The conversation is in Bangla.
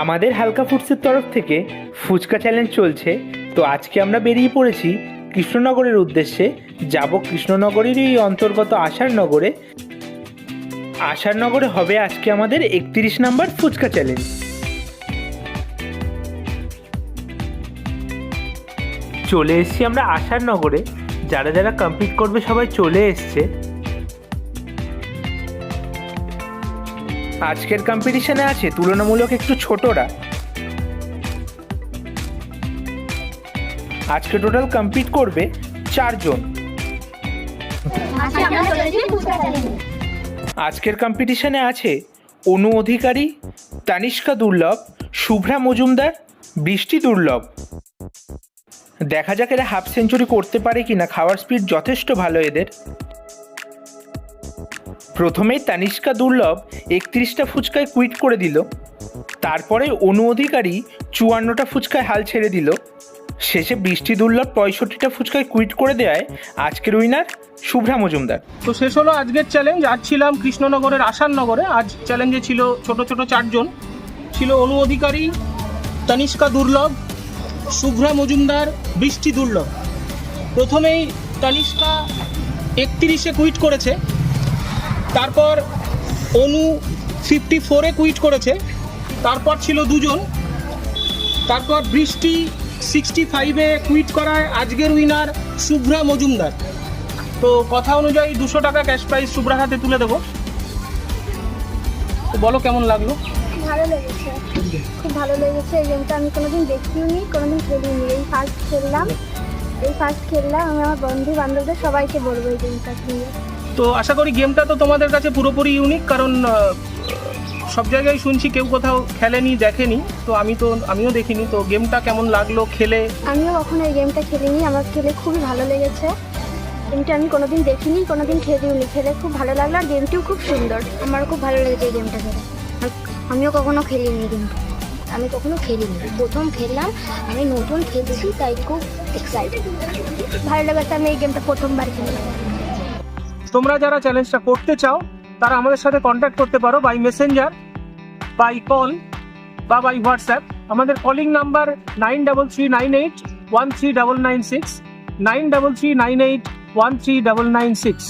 আমাদের হালকা ফুডসের তরফ থেকে ফুচকা চ্যালেঞ্জ চলছে। তো আজকে আমরা বেরিয়ে পড়েছি কৃষ্ণনগরের উদ্দেশ্যে। যাব কৃষ্ণনগরেরই অন্তর্গত আশারনগরে। আশারনগরে হবে আজকে আমাদের 31 নম্বর ফুচকা চ্যালেঞ্জ। চলে এসেছি আমরা আশারনগরে। যারা যারা কমপ্লিট করবে সবাই চলে এসছে। আজকের কম্পিটিশনে আছে তুলনামূলক একটু ছোটরা। আজকে টোটাল কমপ্লিট করবে 4 জন। আজকের কম্পিটিশনে আছে অনু অধিকারী, তানিষ্কা দুর্লভ, শুভ্রা মজুমদার, বৃষ্টি দুর্লভ। দেখা যাক এরা হাফ সেঞ্চুরি করতে পারে কিনা। খাওয়ার স্পিড যথেষ্ট ভালো এদের। প্রথমেই তানিষ্কা দুর্লভ 31টা ফুচকায় কুইট করে দিল। তারপরে অনু অধিকারী 54টা ফুচকায় হাল ছেড়ে দিল। শেষে বৃষ্টি দুর্লভ 65টা ফুচকায় কুইট করে দেওয়ায় আজকের উইনার শুভ্রা মজুমদার। তো শেষ হলো আজকের চ্যালেঞ্জ। আজ ছিলাম কৃষ্ণনগরের আশারনগরে। আজ চ্যালেঞ্জে ছিল ছোট ছোট 4 জন। ছিল অনু অধিকারী, তানিষ্কা দুর্লভ, শুভ্রা মজুমদার, বৃষ্টি দুর্লভ। প্রথমেই তানিষ্কা 31-এ কুইট করেছে। তারপর অনু 54-এ কুইট করেছে। তারপর ছিল 2 জন। তারপর বৃষ্টি 65-এ কুইট করায় আজকের উইনার শুভ্রা মজুমদার। তো কথা অনুযায়ী 200 টাকা ক্যাশ প্রাইজ শুভ্রার হাতে তুলে দেবো। তো বলো কেমন লাগলো? ভালো লেগেছে, খুব ভালো লেগেছে। এই গেমটা আমি কোনোদিন দেখিওনি, কোনোদিন খেলিনি। এই ফার্স্ট খেললাম। আমি আমার বন্ধু বান্ধবদের সবাইকে বলবো এই গেমটা নিয়ে। তো আশা করি গেমটা তো তোমাদের কাছে পুরোপুরি ইউনিক, কারণ সব জায়গায় শুনছি কেউ কোথাও খেলেনি, দেখেনি। তো আমিও দেখিনি। তো গেমটা কেমন লাগলো খেলে? আমিও কখনো এই গেমটা খেলিনি, আমার খেলে খুবই ভালো লেগেছে। গেমটা আমি কোনোদিন দেখিনি, কোনোদিন খেলিওনি। খেলে খুব ভালো লাগলো, আর গেমটিও খুব সুন্দর। আমারও খুব ভালো লেগেছে এই গেমটা খেলে। আমিও কখনো খেলিনি গেমটা, আমি কখনো খেলিনি, প্রথম খেললাম। আমি নতুন খেলছি, তাই খুব এক্সাইটেড, ভালো লেগেছে। আমি এই গেমটা প্রথমবার খেললাম। তোমরা যারা চ্যালেঞ্জটা করতে চাও তারা আমাদের সাথে কন্ট্যাক্ট করতে পারো বাই মেসেঞ্জার, বাই কল বা বাই হোয়াটসঅ্যাপ। আমাদের কলিং নাম্বার 9339813996, 9339813996।